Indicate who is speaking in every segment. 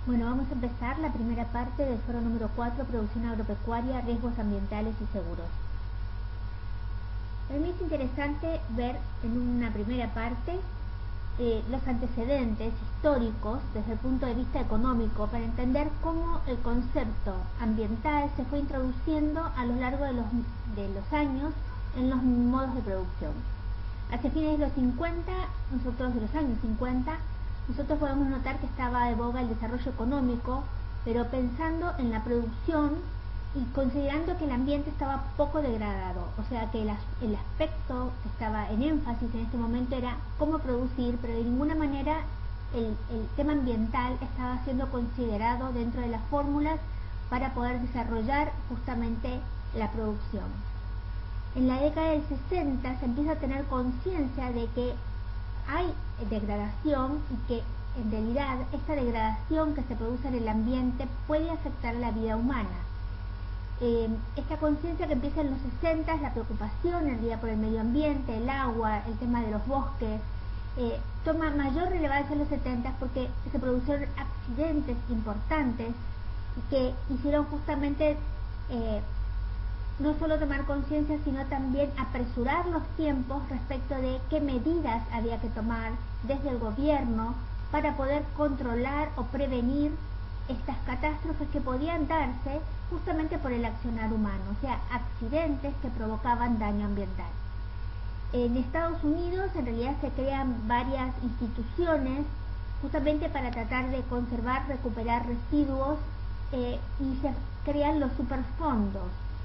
Speaker 1: Bueno, vamos a empezar la primera parte del foro número 4, producción agropecuaria, riesgos ambientales y seguros. Para mí es interesante ver en una primera parte los antecedentes históricos desde el punto de vista económico para entender cómo el concepto ambiental se fue introduciendo a lo largo de los años en los modos de producción. Hacia fines de los 50, de los años 50, nosotros podemos notar que estaba de boga el desarrollo económico, pero pensando en la producción y considerando que el ambiente estaba poco degradado, o sea que el aspecto que estaba en énfasis en este momento era cómo producir, pero de ninguna manera el tema ambiental estaba siendo considerado dentro de las fórmulas para poder desarrollar justamente la producción. En la década del 60 se empieza a tener conciencia de que hay degradación y que en realidad esta degradación que se produce en el ambiente puede afectar a la vida humana. Esta conciencia que empieza en los 60, la preocupación en realidad por el medio ambiente, el agua, el tema de los bosques, toma mayor relevancia en los 70 porque se produjeron accidentes importantes que hicieron justamente no solo tomar conciencia, sino también apresurar los tiempos respecto de qué medidas había que tomar desde el gobierno para poder controlar o prevenir estas catástrofes que podían darse justamente por el accionar humano, o sea, accidentes que provocaban daño ambiental. En Estados Unidos en realidad se crean varias instituciones justamente para tratar de conservar, recuperar residuos y se crean los superfondos.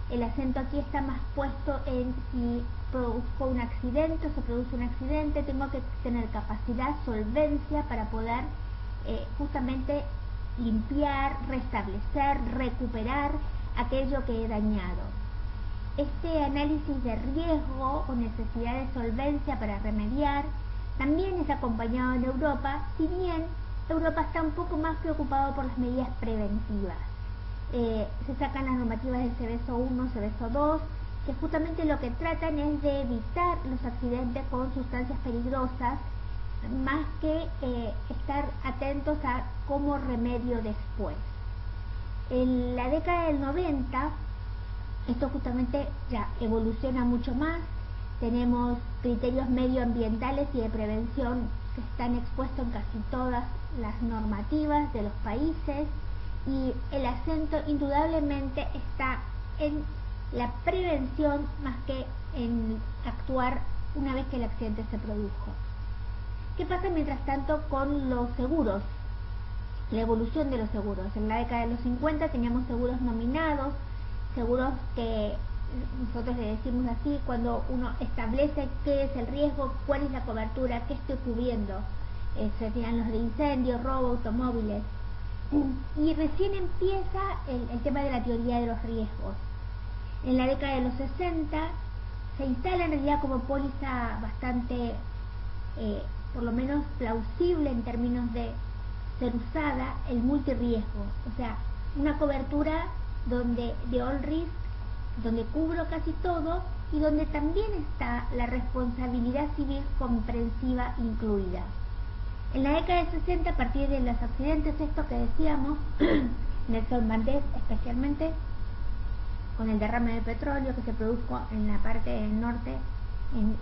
Speaker 1: El acento aquí está más puesto en si produzco un accidente o se produce un accidente, tengo que tener capacidad, solvencia para poder justamente limpiar, restablecer, recuperar aquello que he dañado. Este análisis de riesgo o necesidad de solvencia para remediar también es acompañado en Europa, si bien Europa está un poco más preocupado por las medidas preventivas. Se sacan las normativas del Seveso I, Seveso II, que justamente lo que tratan es de evitar los accidentes con sustancias peligrosas, más que estar atentos a cómo remedio después. En la década del 90, esto justamente ya evoluciona mucho más, tenemos criterios medioambientales y de prevención que están expuestos en casi todas las normativas de los países, y el acento indudablemente está en la prevención más que en actuar una vez que el accidente se produjo. ¿Qué pasa mientras tanto con los seguros? La evolución de los seguros. En la década de los 50 teníamos seguros nominados, seguros que nosotros le decimos así cuando uno establece qué es el riesgo, cuál es la cobertura, qué estoy cubriendo. Se tenían los de incendio, robo, automóviles. Y recién empieza el tema de la teoría de los riesgos. En la década de los 60 se instala en realidad como póliza bastante, por lo menos plausible en términos de ser usada, el multirriesgo, o sea, una cobertura de all risk, donde cubro casi todo y donde también está la responsabilidad civil comprensiva incluida. En la década de 60, a partir de los accidentes, esto que decíamos, Nelson Mandela especialmente, con el derrame de petróleo que se produjo en la parte del norte,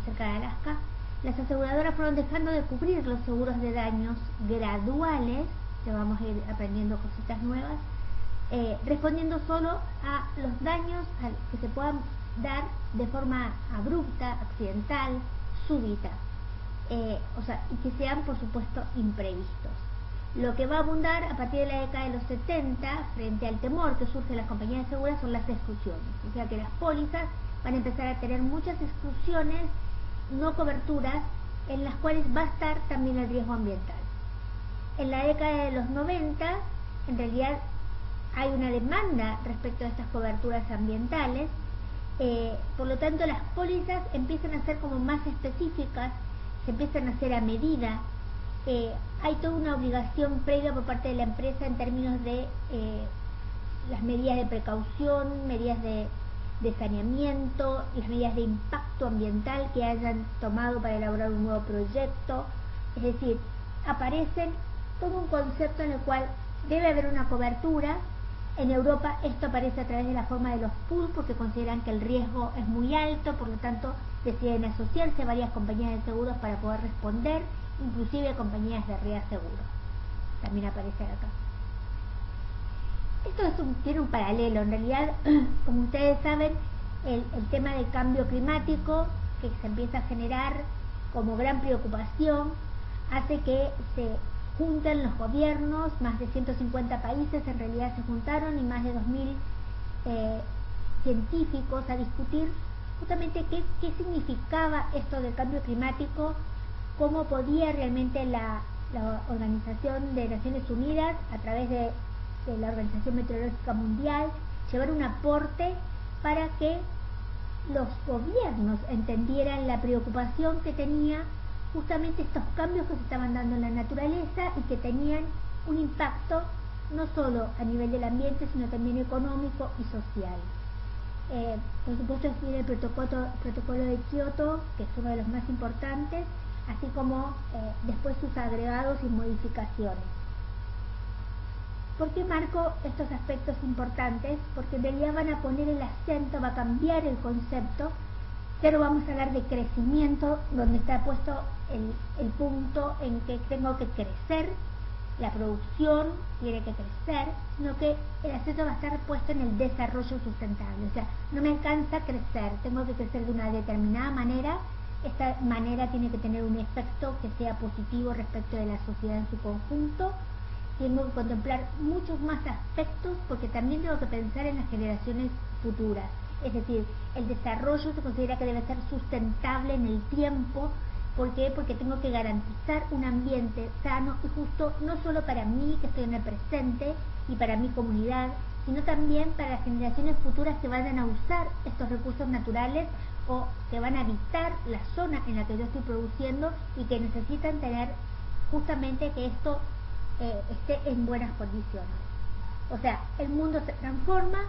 Speaker 1: cerca de Alaska, las aseguradoras fueron dejando de cubrir los seguros de daños graduales, que vamos a ir aprendiendo cositas nuevas, respondiendo solo a los daños que se puedan dar de forma abrupta, accidental, súbita. Y que sean por supuesto imprevistos. Lo que va a abundar a partir de la década de los 70 frente al temor que surge en las compañías de seguros son las exclusiones, o sea que las pólizas van a empezar a tener muchas exclusiones, no coberturas, en las cuales va a estar también el riesgo ambiental. En la década de los 90 en realidad hay una demanda respecto a estas coberturas ambientales, por lo tanto las pólizas empiezan a ser como más específicas, se empiezan a hacer a medida, hay toda una obligación previa por parte de la empresa en términos de las medidas de precaución, medidas de saneamiento, las medidas de impacto ambiental que hayan tomado para elaborar un nuevo proyecto. Es decir, aparecen todo un concepto en el cual debe haber una cobertura. En Europa esto aparece a través de la forma de los pools porque consideran que el riesgo es muy alto, por lo tanto deciden asociarse varias compañías de seguros para poder responder, inclusive compañías de reaseguro. También aparece acá. Esto tiene un paralelo, en realidad, como ustedes saben, el tema del cambio climático que se empieza a generar como gran preocupación hace que se junten los gobiernos, más de 150 países en realidad se juntaron y más de 2000 científicos a discutir justamente qué significaba esto del cambio climático, cómo podía realmente la Organización de Naciones Unidas, a través de la Organización Meteorológica Mundial, llevar un aporte para que los gobiernos entendieran la preocupación que tenía justamente estos cambios que se estaban dando en la naturaleza y que tenían un impacto no solo a nivel del ambiente, sino también económico y social. Por supuesto tiene el protocolo de Kioto, que es uno de los más importantes, así como después sus agregados y modificaciones. ¿Por qué marco estos aspectos importantes? Porque en realidad van a poner el acento, va a cambiar el concepto, pero vamos a hablar de crecimiento, donde está puesto el punto en que tengo que crecer, la producción tiene que crecer, sino que el acento va a estar puesto en el desarrollo sustentable. O sea, no me alcanza crecer, tengo que crecer de una determinada manera. Esta manera tiene que tener un efecto que sea positivo respecto de la sociedad en su conjunto. Tengo que contemplar muchos más aspectos porque también tengo que pensar en las generaciones futuras. Es decir, el desarrollo se considera que debe ser sustentable en el tiempo. ¿Por qué? Porque tengo que garantizar un ambiente sano y justo, no solo para mí que estoy en el presente y para mi comunidad, sino también para las generaciones futuras que vayan a usar estos recursos naturales o que van a habitar la zona en la que yo estoy produciendo y que necesitan tener justamente que esto esté en buenas condiciones. O sea, el mundo se transforma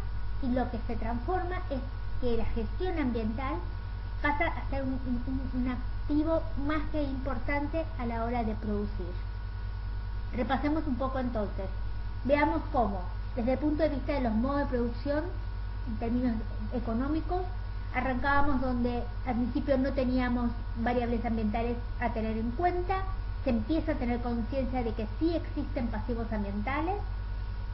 Speaker 1: y lo que se transforma es que la gestión ambiental pasa a ser un activo más que importante a la hora de producir. Repasemos un poco entonces. Veamos cómo, desde el punto de vista de los modos de producción, en términos económicos, arrancábamos donde al principio no teníamos variables ambientales a tener en cuenta, se empieza a tener conciencia de que sí existen pasivos ambientales,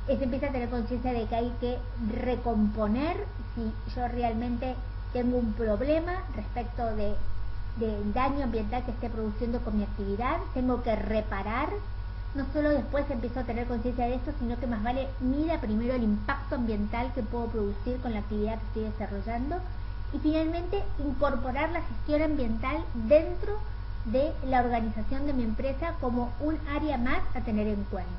Speaker 1: se empieza a tener conciencia de que hay que recomponer si yo realmente tengo un problema respecto del daño ambiental que esté produciendo con mi actividad, tengo que reparar. No solo después empiezo a tener conciencia de esto, sino que más vale mira primero el impacto ambiental que puedo producir con la actividad que estoy desarrollando y finalmente incorporar la gestión ambiental dentro de la organización de mi empresa como un área más a tener en cuenta.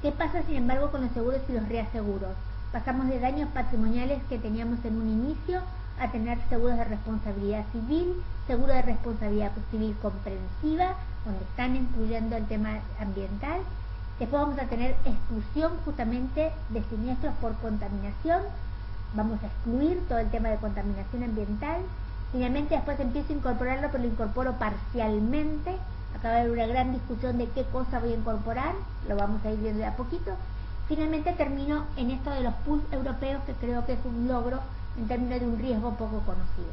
Speaker 1: ¿Qué pasa sin embargo con los seguros y los reaseguros? Pasamos de daños patrimoniales que teníamos en un inicio a tener seguros de responsabilidad civil, seguro de responsabilidad civil comprensiva, donde están incluyendo el tema ambiental. Después vamos a tener exclusión justamente de siniestros por contaminación, vamos a excluir todo el tema de contaminación ambiental. Finalmente después empiezo a incorporarlo, pero lo incorporo parcialmente. Acaba de haber una gran discusión de qué cosa voy a incorporar, lo vamos a ir viendo de a poquito. Finalmente termino en esto de los pools europeos, que creo que es un logro en términos de un riesgo poco conocido.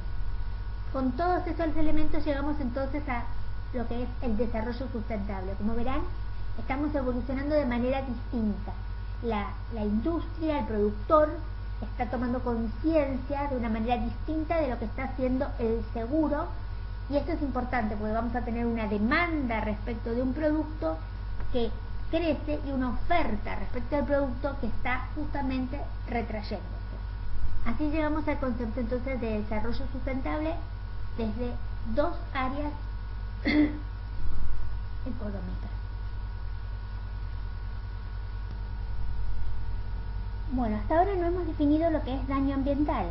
Speaker 1: Con todos esos elementos llegamos entonces a lo que es el desarrollo sustentable. Como verán, estamos evolucionando de manera distinta. La industria, el productor, está tomando conciencia de una manera distinta de lo que está haciendo el seguro, y esto es importante porque vamos a tener una demanda respecto de un producto que crece y una oferta respecto al producto que está justamente retrayéndose. Así llegamos al concepto entonces de desarrollo sustentable desde dos áreas económicas. Bueno, hasta ahora no hemos definido lo que es daño ambiental,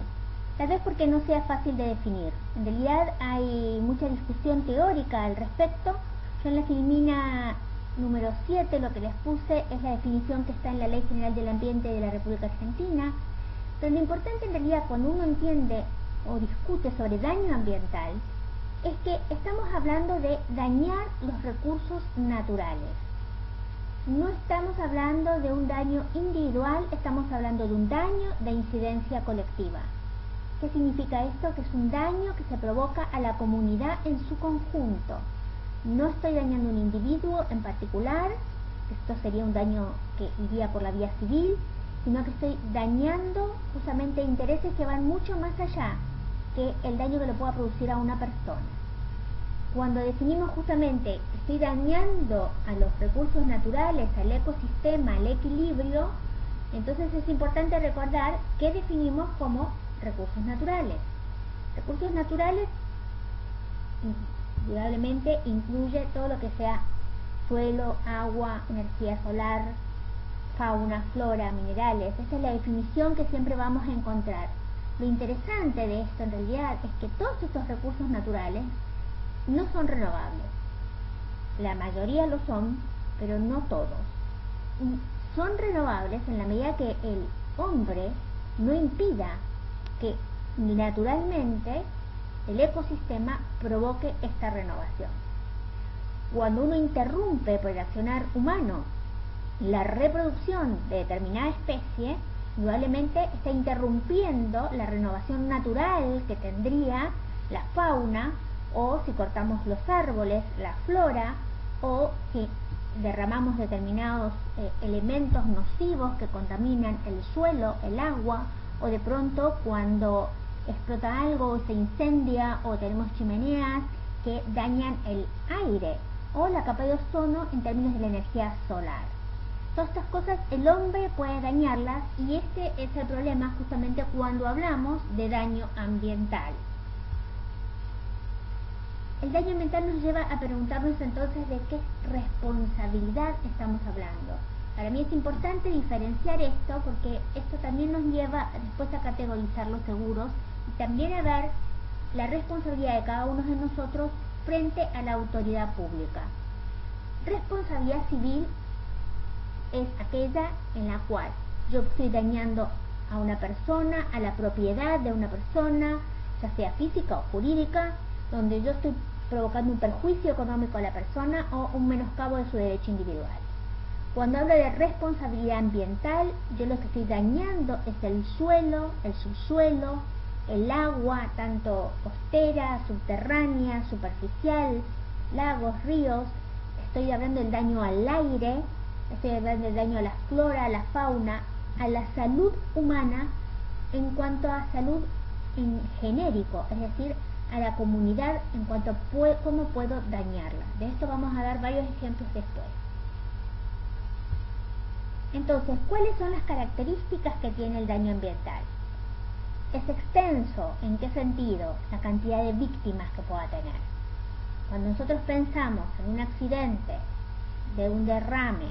Speaker 1: tal vez porque no sea fácil de definir. En realidad hay mucha discusión teórica al respecto. Yo en la filmina número 7 lo que les puse es la definición que está en la Ley General del Ambiente de la República Argentina, pero lo importante en realidad cuando uno entiende o discute sobre daño ambiental es que estamos hablando de dañar los recursos naturales. no estamos hablando de un daño individual, estamos hablando de un daño de incidencia colectiva. ¿Qué significa esto? Que es un daño que se provoca a la comunidad en su conjunto. No estoy dañando a un individuo en particular, esto sería un daño que iría por la vía civil, sino que estoy dañando justamente intereses que van mucho más allá que el daño que le pueda producir a una persona. Cuando definimos justamente que estoy dañando a los recursos naturales, al ecosistema, al equilibrio, entonces es importante recordar qué definimos como recursos naturales. Recursos naturales indudablemente incluye todo lo que sea suelo, agua, energía solar, fauna, flora, minerales. Esa es la definición que siempre vamos a encontrar. Lo interesante de esto en realidad es que todos estos recursos naturales no son renovables. La mayoría lo son, pero no todos. Y son renovables en la medida que el hombre no impida que naturalmente el ecosistema provoque esta renovación. Cuando uno interrumpe por el accionar humano la reproducción de determinada especie, indudablemente está interrumpiendo la renovación natural que tendría la fauna, o si cortamos los árboles, la flora, o si derramamos determinados elementos nocivos que contaminan el suelo, el agua, o de pronto cuando explota algo, se incendia, o tenemos chimeneas que dañan el aire o la capa de ozono en términos de la energía solar. Todas estas cosas el hombre puede dañarlas, y este es el problema justamente cuando hablamos de daño ambiental. El daño ambiental nos lleva a preguntarnos entonces de qué responsabilidad estamos hablando. Para mí es importante diferenciar esto, porque esto también nos lleva después a categorizar los seguros y también a ver la responsabilidad de cada uno de nosotros frente a la autoridad pública. Responsabilidad civil es aquella en la cual yo estoy dañando a una persona, a la propiedad de una persona, ya sea física o jurídica, donde yo estoy provocando un perjuicio económico a la persona o un menoscabo de su derecho individual. Cuando hablo de responsabilidad ambiental, yo lo que estoy dañando es el suelo, el subsuelo, el agua, tanto costera, subterránea, superficial, lagos, ríos. Estoy hablando del daño al aire, estoy hablando del daño a la flora, a la fauna, a la salud humana en cuanto a salud en genérico, es decir, a la comunidad en cuanto a cómo puedo dañarla. De esto vamos a dar varios ejemplos después. Entonces, ¿cuáles son las características que tiene el daño ambiental? Es extenso. ¿En qué sentido? La cantidad de víctimas que pueda tener. Cuando nosotros pensamos en un accidente, de un derrame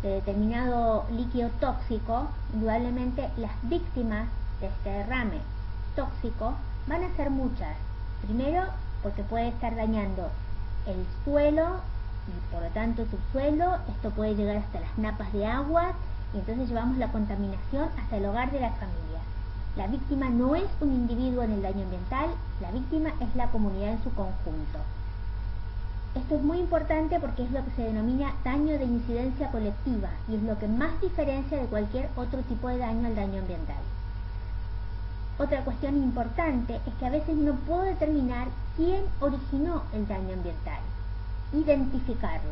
Speaker 1: de determinado líquido tóxico, indudablemente las víctimas de este derrame tóxico van a ser muchas. Primero, porque puede estar dañando el suelo y por lo tanto el subsuelo. Esto puede llegar hasta las napas de agua, y entonces llevamos la contaminación hasta el hogar de la familia. La víctima no es un individuo en el daño ambiental, la víctima es la comunidad en su conjunto. Esto es muy importante porque es lo que se denomina daño de incidencia colectiva, y es lo que más diferencia de cualquier otro tipo de daño al daño ambiental. Otra cuestión importante es que a veces no puedo determinar quién originó el daño ambiental, identificarlo.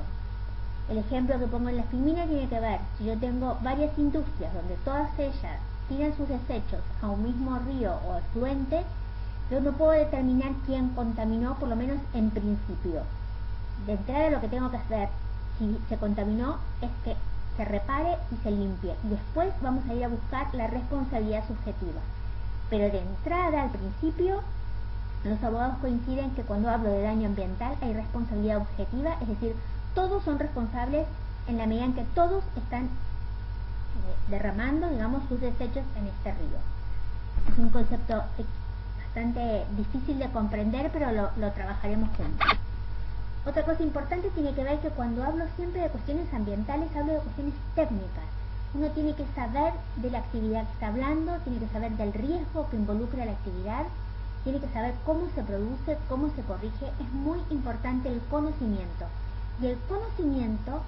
Speaker 1: El ejemplo que pongo en la filmina tiene que ver, si yo tengo varias industrias donde todas ellas tiran sus desechos a un mismo río o afluente, yo no puedo determinar quién contaminó, por lo menos en principio. De entrada, lo que tengo que hacer, si se contaminó, es que se repare y se limpie, y después vamos a ir a buscar la responsabilidad subjetiva. Pero de entrada, al principio, los abogados coinciden que cuando hablo de daño ambiental hay responsabilidad objetiva, es decir, todos son responsables en la medida en que todos están derramando, digamos, sus desechos en este río. Es un concepto bastante difícil de comprender, pero lo trabajaremos juntos. Otra cosa importante tiene que ver que cuando hablo siempre de cuestiones ambientales, hablo de cuestiones técnicas. Uno tiene que saber de la actividad que está hablando, tiene que saber del riesgo que involucra la actividad, tiene que saber cómo se produce, cómo se corrige. Es muy importante el conocimiento. Y el conocimiento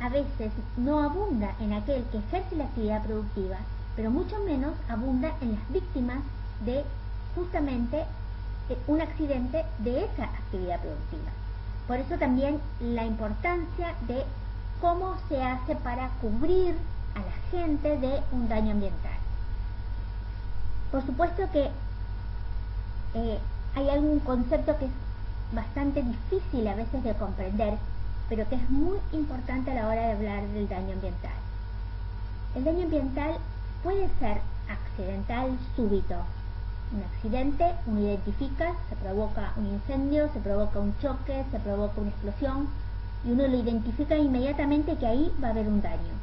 Speaker 1: a veces no abunda en aquel que ejerce la actividad productiva, pero mucho menos abunda en las víctimas de justamente un accidente de esa actividad productiva. Por eso también la importancia de cómo se hace para cubrir a la gente de un daño ambiental. Por supuesto que hay algún concepto que es bastante difícil a veces de comprender, pero que es muy importante a la hora de hablar del daño ambiental. El daño ambiental puede ser accidental súbito. Un accidente, uno identifica, se provoca un incendio, se provoca un choque, se provoca una explosión, y uno lo identifica inmediatamente que ahí va a haber un daño.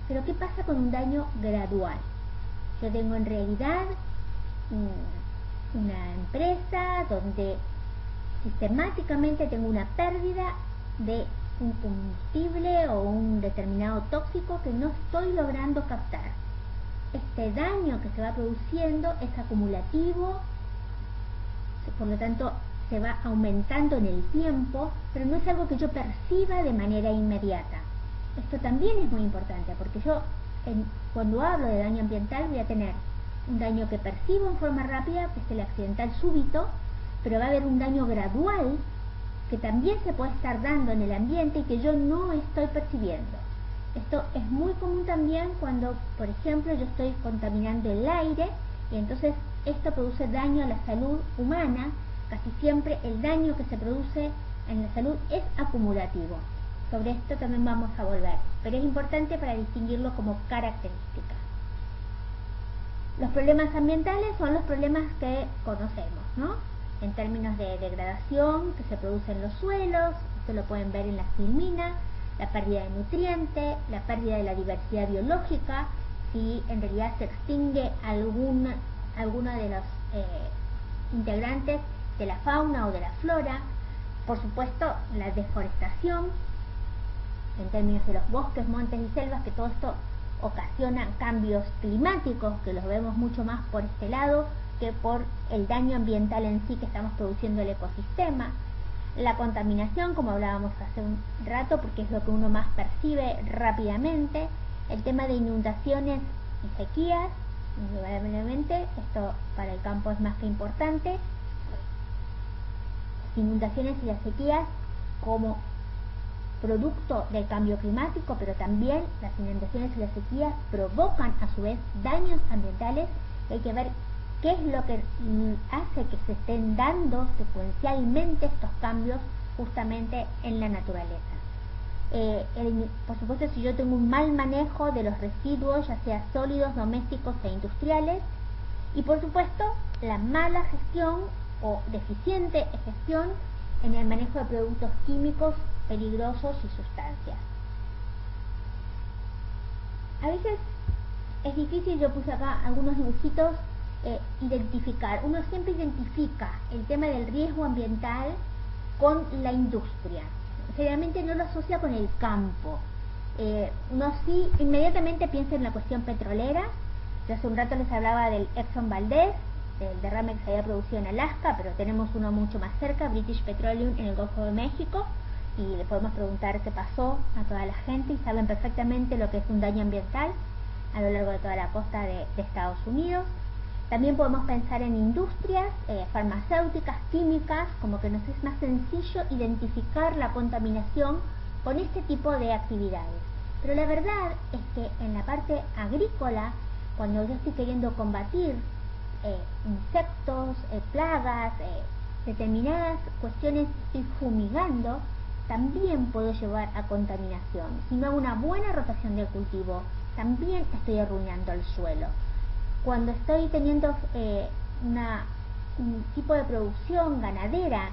Speaker 1: Pero ¿qué pasa con un daño gradual? Yo tengo en realidad una empresa donde sistemáticamente tengo una pérdida de un combustible o un determinado tóxico que no estoy logrando captar. Este daño que se va produciendo es acumulativo, por lo tanto se va aumentando en el tiempo, pero no es algo que yo perciba de manera inmediata. Esto también es muy importante, porque yo cuando hablo de daño ambiental voy a tener un daño que percibo en forma rápida, que es el accidental súbito, pero va a haber un daño gradual que también se puede estar dando en el ambiente y que yo no estoy percibiendo. Esto es muy común también cuando, por ejemplo, yo estoy contaminando el aire y entonces esto produce daño a la salud humana. Casi siempre el daño que se produce en la salud es acumulativo. Sobre esto también vamos a volver, pero es importante para distinguirlo como característica. Los problemas ambientales son los problemas que conocemos, ¿no? En términos de degradación que se produce en los suelos, esto lo pueden ver en la filmina, la pérdida de nutrientes, la pérdida de la diversidad biológica, si en realidad se extingue alguno de los integrantes de la fauna o de la flora. Por supuesto, la deforestación, en términos de los bosques, montes y selvas, que todo esto ocasiona cambios climáticos, que los vemos mucho más por este lado que por el daño ambiental en sí que estamos produciendo el ecosistema. La contaminación, como hablábamos hace un rato, porque es lo que uno más percibe rápidamente. El tema de inundaciones y sequías, indudablemente, esto para el campo es más que importante. Las inundaciones y las sequías como producto del cambio climático, pero también las inundaciones y las sequías provocan a su vez daños ambientales. Hay que ver qué es lo que hace que se estén dando secuencialmente estos cambios justamente en la naturaleza. Por supuesto, si yo tengo un mal manejo de los residuos, ya sea sólidos, domésticos e industriales, y por supuesto la mala gestión o deficiente gestión en el manejo de productos químicos peligrosos y sustancias. A veces es difícil, yo puse acá algunos dibujitos, identificar. Uno siempre identifica el tema del riesgo ambiental con la industria. Generalmente no lo asocia con el campo. Uno sí inmediatamente piensa en la cuestión petrolera. Yo hace un rato les hablaba del Exxon Valdez, del derrame que se había producido en Alaska, pero tenemos uno mucho más cerca, British Petroleum, en el Golfo de México, y le podemos preguntar qué pasó a toda la gente y saben perfectamente lo que es un daño ambiental a lo largo de toda la costa de Estados Unidos. También podemos pensar en industrias farmacéuticas, químicas, como que nos es más sencillo identificar la contaminación con este tipo de actividades. Pero la verdad es que en la parte agrícola, cuando yo estoy queriendo combatir insectos, plagas, determinadas cuestiones, estoy fumigando, también puedo llevar a contaminación. Si no hago una buena rotación del cultivo, también estoy arruinando el suelo. Cuando estoy teniendo un tipo de producción ganadera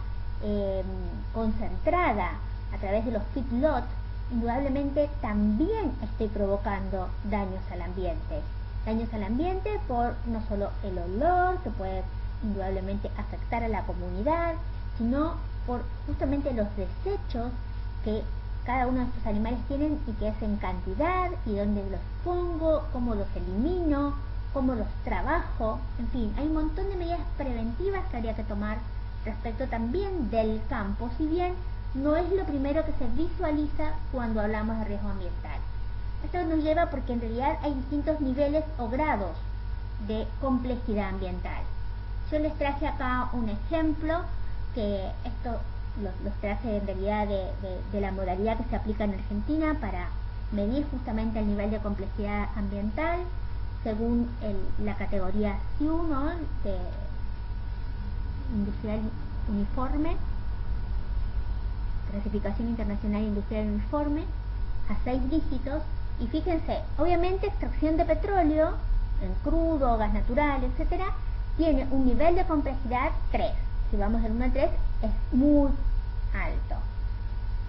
Speaker 1: concentrada a través de los feedlots, indudablemente también estoy provocando daños al ambiente. Daños al ambiente por no solo el olor, que puede indudablemente afectar a la comunidad, sino por justamente los desechos que cada uno de estos animales tienen y que es en cantidad, y dónde los pongo, cómo los elimino, cómo los trabajo. En fin, hay un montón de medidas preventivas que habría que tomar respecto también del campo. Si bien no es lo primero que se visualiza cuando hablamos de riesgo ambiental. Esto nos lleva porque en realidad hay distintos niveles o grados de complejidad ambiental. Yo les traje acá un ejemplo, que esto los traje en realidad de la modalidad que se aplica en Argentina para medir justamente el nivel de complejidad ambiental según la categoría SIU, ¿no?, de industrial uniforme, clasificación internacional industrial uniforme, a 6 dígitos. Y fíjense, obviamente extracción de petróleo en crudo, gas natural, etcétera, tiene un nivel de complejidad 3. Si vamos del 1 al 3 es muy alto.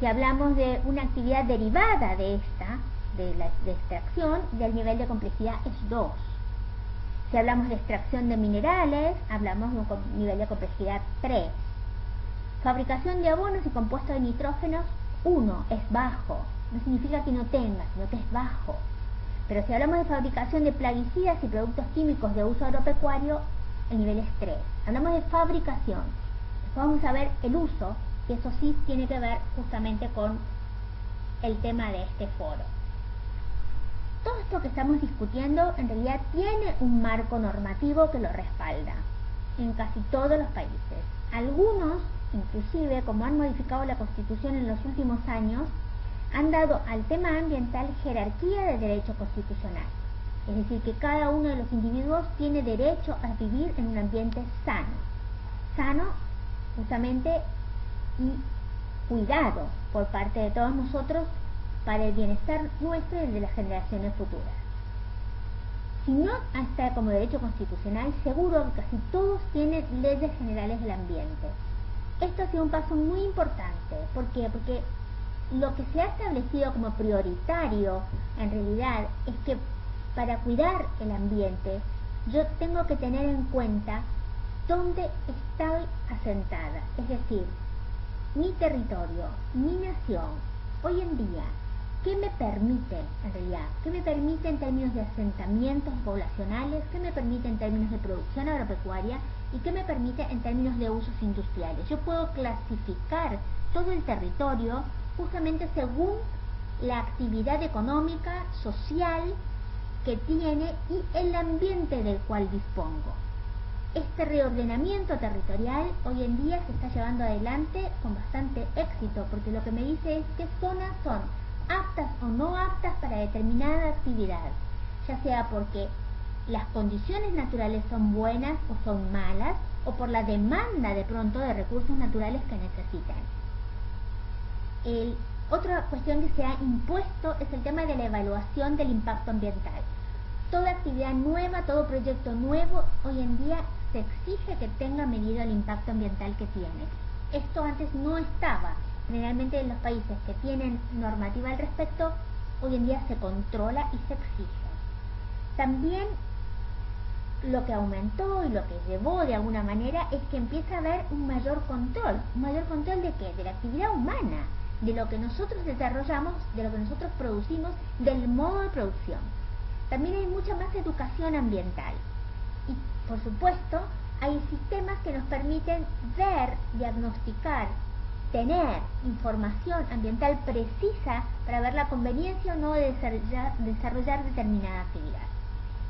Speaker 1: Si hablamos de una actividad derivada de esta, de extracción, del nivel de complejidad es 2. Si hablamos de extracción de minerales, hablamos de un nivel de complejidad 3. Fabricación de abonos y compuestos de nitrógenos, 1, es bajo. No significa que no tenga, sino que es bajo. Pero si hablamos de fabricación de plaguicidas y productos químicos de uso agropecuario, el nivel es 3. Hablamos de fabricación. Después vamos a ver el uso, que eso sí tiene que ver justamente con el tema de este foro. Todo esto que estamos discutiendo en realidad tiene un marco normativo que lo respalda en casi todos los países. Algunos, inclusive, como han modificado la Constitución en los últimos años, han dado al tema ambiental jerarquía de derecho constitucional. Es decir, que cada uno de los individuos tiene derecho a vivir en un ambiente sano. Sano, justamente, y cuidado por parte de todos nosotros para el bienestar nuestro y el de las generaciones futuras. Si no está como derecho constitucional, seguro que casi todos tienen leyes generales del ambiente. Esto ha sido un paso muy importante. ¿Por qué? Porque lo que se ha establecido como prioritario en realidad es que para cuidar el ambiente yo tengo que tener en cuenta dónde estoy asentada, es decir, mi territorio, mi nación, hoy en día, ¿qué me permite en realidad? ¿Qué me permite en términos de asentamientos poblacionales? ¿Qué me permite en términos de producción agropecuaria? ¿Y qué me permite en términos de usos industriales? Yo puedo clasificar todo el territorio justamente según la actividad económica, social que tiene y el ambiente del cual dispongo. Este reordenamiento territorial hoy en día se está llevando adelante con bastante éxito, porque lo que me dice es qué zonas son aptas o no aptas para determinada actividad, ya sea porque las condiciones naturales son buenas o son malas, o por la demanda de pronto de recursos naturales que necesitan. Otra cuestión que se ha impuesto es el tema de la evaluación del impacto ambiental. Toda actividad nueva, todo proyecto nuevo, hoy en día se exige que tenga medido el impacto ambiental que tiene. Esto antes no estaba. Generalmente en los países que tienen normativa al respecto, hoy en día se controla y se exige. También lo que aumentó y lo que llevó de alguna manera es que empieza a haber un mayor control. ¿Un mayor control de qué? De la actividad humana, de lo que nosotros desarrollamos, de lo que nosotros producimos, del modo de producción. También hay mucha más educación ambiental. Y, por supuesto, hay sistemas que nos permiten ver, diagnosticar, tener información ambiental precisa para ver la conveniencia o no de desarrollar determinada actividad.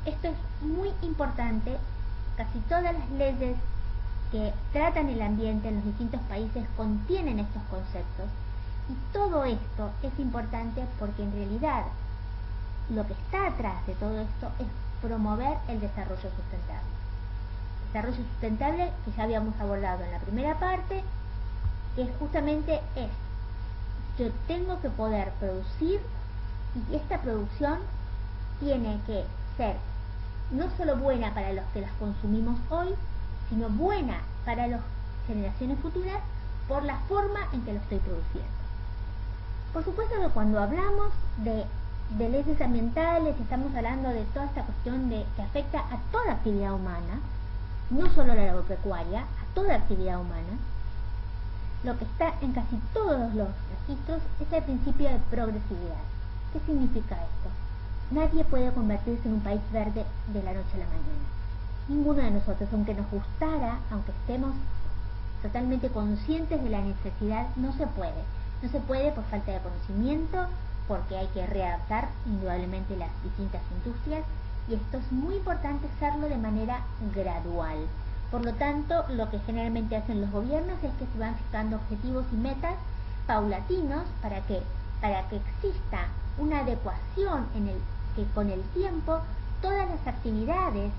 Speaker 1: Esto es muy importante. Casi todas las leyes que tratan el ambiente en los distintos países contienen estos conceptos. Y todo esto es importante porque en realidad lo que está atrás de todo esto es promover el desarrollo sustentable. Desarrollo sustentable que ya habíamos abordado en la primera parte, que justamente es, yo tengo que poder producir y esta producción tiene que ser no solo buena para los que las consumimos hoy, sino buena para las generaciones futuras por la forma en que lo estoy produciendo. Por supuesto que cuando hablamos de leyes ambientales, estamos hablando de toda esta cuestión que afecta a toda actividad humana, no solo la agropecuaria, a toda actividad humana. Lo que está en casi todos los registros es el principio de progresividad. ¿Qué significa esto? Nadie puede convertirse en un país verde de la noche a la mañana. Ninguno de nosotros, aunque nos gustara, aunque estemos totalmente conscientes de la necesidad, no se puede. No se puede por falta de conocimiento, porque hay que readaptar indudablemente las distintas industrias, y esto es muy importante hacerlo de manera gradual. Por lo tanto, lo que generalmente hacen los gobiernos es que se van fijando objetivos y metas paulatinos para que exista una adecuación que con el tiempo todas las actividades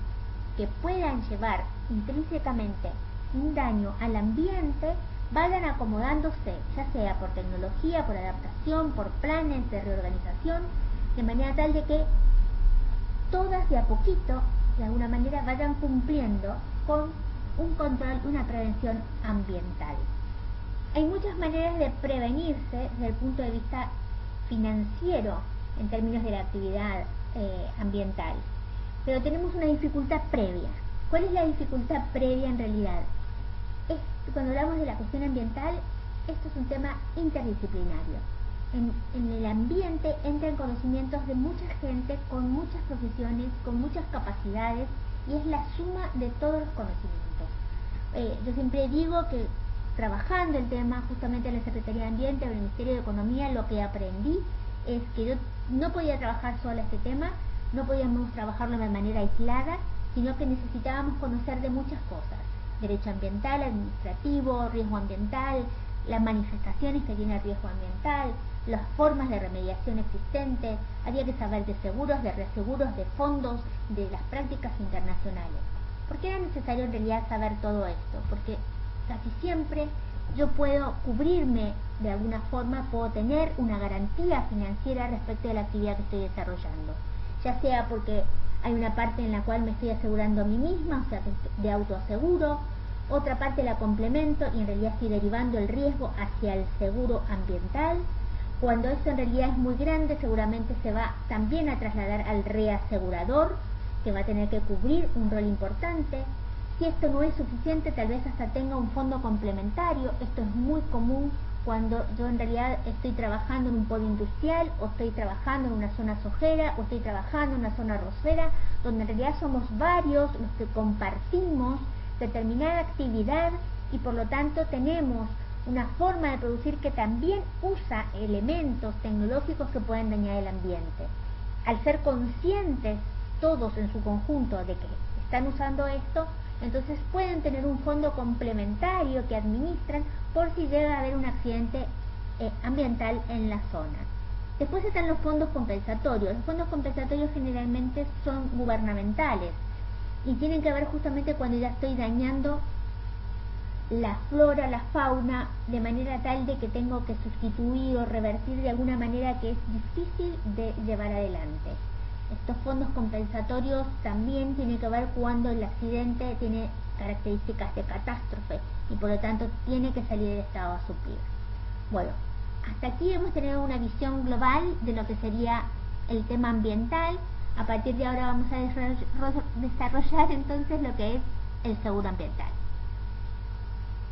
Speaker 1: que puedan llevar intrínsecamente un daño al ambiente vayan acomodándose, ya sea por tecnología, por adaptación, por planes de reorganización, de manera tal de que todas de a poquito, de alguna manera, vayan cumpliendo con un control, una prevención ambiental. Hay muchas maneras de prevenirse desde el punto de vista financiero en términos de la actividad ambiental, pero tenemos una dificultad previa. ¿Cuál es la dificultad previa en realidad? Cuando hablamos de la cuestión ambiental, esto es un tema interdisciplinario. En el ambiente entran conocimientos de mucha gente, con muchas profesiones, con muchas capacidades, y es la suma de todos los conocimientos. Yo siempre digo que trabajando el tema justamente en la Secretaría de Ambiente, en el Ministerio de Economía, lo que aprendí es que yo no podía trabajar sola este tema, no podíamos trabajarlo de manera aislada, sino que necesitábamos conocer de muchas cosas: derecho ambiental, administrativo, riesgo ambiental, las manifestaciones que tiene el riesgo ambiental, las formas de remediación existentes, había que saber de seguros, de reaseguros, de fondos, de las prácticas internacionales. ¿Por qué era necesario en realidad saber todo esto? Porque casi siempre yo puedo cubrirme de alguna forma, puedo tener una garantía financiera respecto de la actividad que estoy desarrollando, ya sea porque hay una parte en la cual me estoy asegurando a mí misma, o sea, de autoaseguro, otra parte la complemento y en realidad estoy derivando el riesgo hacia el seguro ambiental. Cuando esto en realidad es muy grande, seguramente se va también a trasladar al reasegurador, que va a tener que cubrir un rol importante. Si esto no es suficiente, tal vez hasta tenga un fondo complementario. Esto es muy común cuando yo en realidad estoy trabajando en un polo industrial, o estoy trabajando en una zona sojera, o estoy trabajando en una zona arrocera, donde en realidad somos varios los que compartimos determinada actividad, y por lo tanto tenemos una forma de producir que también usa elementos tecnológicos que pueden dañar el ambiente. Al ser conscientes todos en su conjunto de que están usando esto, entonces pueden tener un fondo complementario que administran por si llega a haber un accidente ambiental en la zona. Después están los fondos compensatorios. Los fondos compensatorios generalmente son gubernamentales y tienen que ver justamente cuando ya estoy dañando la flora, la fauna, de manera tal de que tengo que sustituir o revertir de alguna manera que es difícil de llevar adelante. Estos fondos compensatorios también tienen que ver cuando el accidente tiene características de catástrofe y por lo tanto tiene que salir del estado a suplir. Bueno, hasta aquí hemos tenido una visión global de lo que sería el tema ambiental. A partir de ahora vamos a desarrollar entonces lo que es el seguro ambiental.